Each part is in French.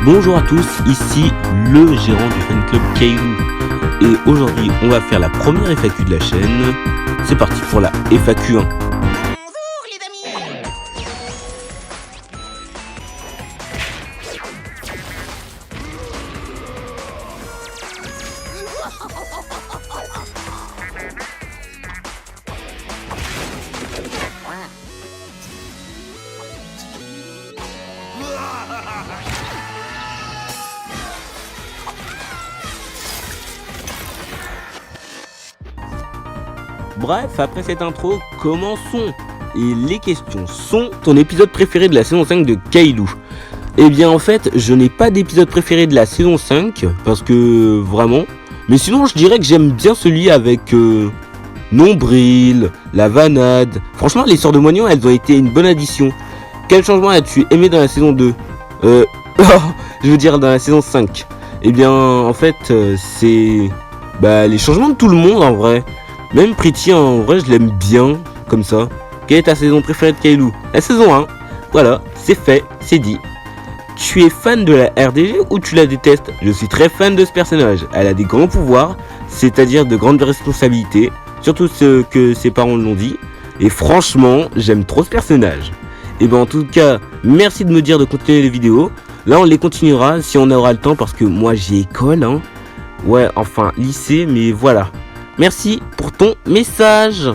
Bonjour à tous, ici le gérant du fan club Caillou. Et aujourd'hui on va faire la première FAQ de la chaîne. C'est parti pour la FAQ 1. Bref, après cette intro, commençons. Et les questions sont: ton épisode préféré de la saison 5 de Caillou? Eh bien en fait, je n'ai pas d'épisode préféré de la saison 5, parce que vraiment... Mais sinon je dirais que j'aime bien celui avec Nombril, la Vanade. Franchement les sœurs de Moignon, elles ont été une bonne addition. Quel changement as-tu aimé dans la saison 2? Je veux dire dans la saison 5. Eh bien en fait c'est... les changements de tout le monde en vrai. Même Pretty, en vrai, je l'aime bien, comme ça. Quelle est ta saison préférée de Caillou? La saison 1. Voilà, c'est fait, c'est dit. Tu es fan de la RDG ou tu la détestes? Je suis très fan de ce personnage. Elle a des grands pouvoirs, c'est-à-dire de grandes responsabilités. Surtout ce que ses parents l'ont dit. Et franchement, j'aime trop ce personnage. Et ben en tout cas, merci de me dire de continuer les vidéos. Là, on les continuera si on aura le temps, parce que moi, j'ai école, hein. Ouais, enfin, lycée, mais voilà. Merci pour ton message.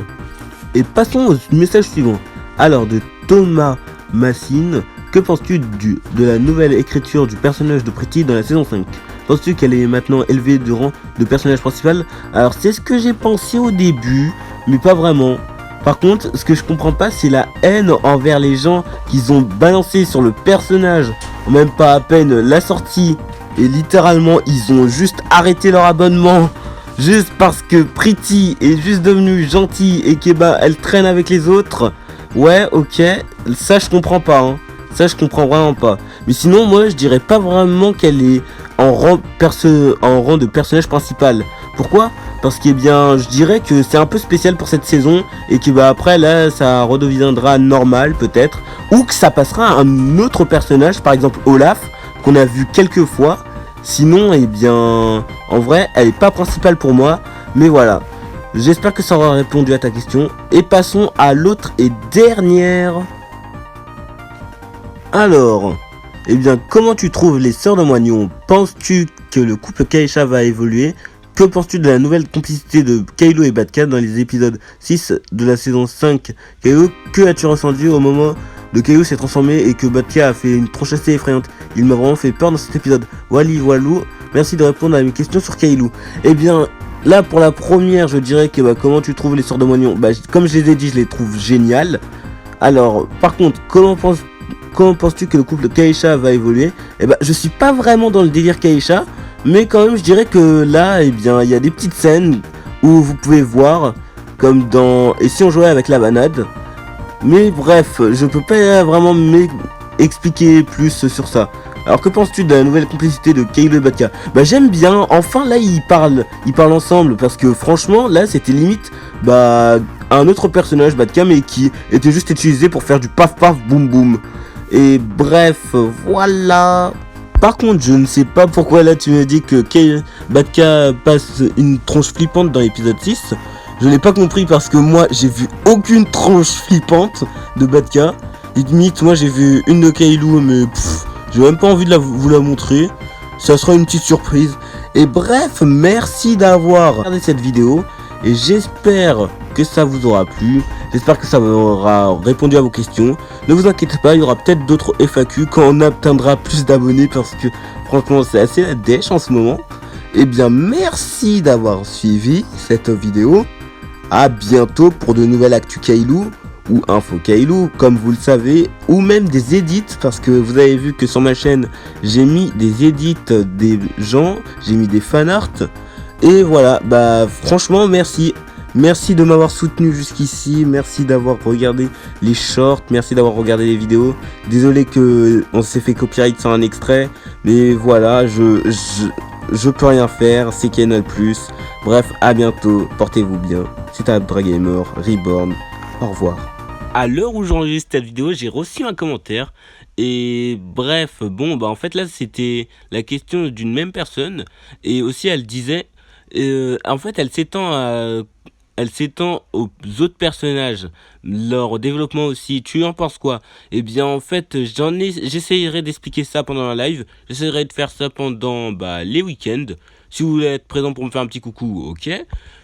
Et passons au message suivant. Alors de Thomas Massine. Que penses-tu de la nouvelle écriture du personnage de Pretty dans la saison 5? Penses-tu qu'elle est maintenant élevée de rang de personnage principal? Alors c'est ce que j'ai pensé au début, mais pas vraiment. Par contre, ce que je comprends pas, c'est la haine envers les gens qu'ils ont balancé sur le personnage. Même pas à peine la sortie. Et littéralement, ils ont juste arrêté leur abonnement. Juste parce que Pretty est juste devenue gentille et que elle traîne avec les autres. Ouais, ok, ça je comprends pas, hein. Ça je comprends vraiment pas. Mais sinon moi je dirais pas vraiment qu'elle est en rang de personnage principal. Pourquoi? Parce que bien je dirais que c'est un peu spécial pour cette saison. Et que après là ça redeviendra normal peut-être. Ou que ça passera à un autre personnage, par exemple Olaf, qu'on a vu quelques fois. Sinon, eh bien, en vrai, elle est pas principale pour moi. Mais voilà, j'espère que ça aura répondu à ta question. Et passons à l'autre et dernière. Alors, eh bien, comment tu trouves les sœurs de Moignon? Penses-tu que le couple Kaisha va évoluer? Que penses-tu de la nouvelle complicité de Caillou et Badka dans les épisodes 6 de la saison 5? Caillou, que as-tu ressenti au moment de Caillou s'est transformé et que Badka a fait une tronche assez effrayante? Il m'a vraiment fait peur dans cet épisode. Wally Walou, merci de répondre à mes questions sur Caillou. Eh bien, là pour la première, je dirais que comment tu trouves les sœurs de Moignon? Comme je les ai dit, je les trouve géniales. Alors, par contre, comment penses-tu que le couple Kaisha va évoluer? Eh ben, je suis pas vraiment dans le délire Kaisha, mais quand même, je dirais que là, eh bien, il y a des petites scènes où vous pouvez voir, comme dans Et si on jouait avec la Vanade. Mais bref, je peux pas vraiment expliquer plus sur ça. Alors que penses-tu de la nouvelle complicité de Caillou et Badka? J'aime bien, enfin là ils parlent ensemble, parce que franchement là c'était limite un autre personnage Badka, mais qui était juste utilisé pour faire du paf paf boum boum. Et bref, voilà. Par contre je ne sais pas pourquoi là tu me dis que Badka passe une tronche flippante dans l'épisode 6. Je n'ai pas compris, parce que moi j'ai vu aucune tronche flippante de Badka. Limite moi j'ai vu une de Caillou, mais j'ai même pas envie de vous la montrer. Ça sera une petite surprise. Et bref, merci d'avoir regardé cette vidéo. Et j'espère que ça vous aura plu. J'espère que ça aura répondu à vos questions. Ne vous inquiétez pas, il y aura peut-être d'autres FAQ quand on atteindra plus d'abonnés, parce que franchement c'est assez la dèche en ce moment. Et bien merci d'avoir suivi cette vidéo. À bientôt pour de nouvelles actus Caillou ou info Caillou, comme vous le savez, ou même des edits, parce que vous avez vu que sur ma chaîne j'ai mis des edits des gens, j'ai mis des fanarts. Et voilà, franchement merci de m'avoir soutenu jusqu'ici, merci d'avoir regardé les shorts, merci d'avoir regardé les vidéos. Désolé que on s'est fait copyright sans un extrait, mais voilà, je peux rien faire, c'est Canal+. Bref, à bientôt, portez-vous bien. C'était Abdragamer, Reborn, au revoir. À l'heure où j'enregistre cette vidéo, j'ai reçu un commentaire Et bref, bon, bah en fait là c'était la question d'une même personne, et aussi elle disait, en fait elle s'étend aux autres personnages, leur développement aussi. Tu en penses quoi? Eh bien en fait j'essayerai d'expliquer ça pendant la live, j'essayerai de faire ça pendant les week-ends. Si vous voulez être présent pour me faire un petit coucou, ok.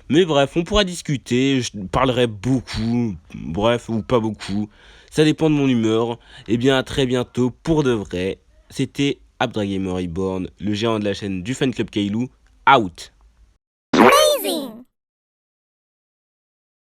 Mais bref, on pourra discuter, je parlerai beaucoup, bref, ou pas beaucoup. Ça dépend de mon humeur. Et bien à très bientôt pour de vrai. C'était Abdragamer Reborn, le géant de la chaîne du fan club Kailou, out.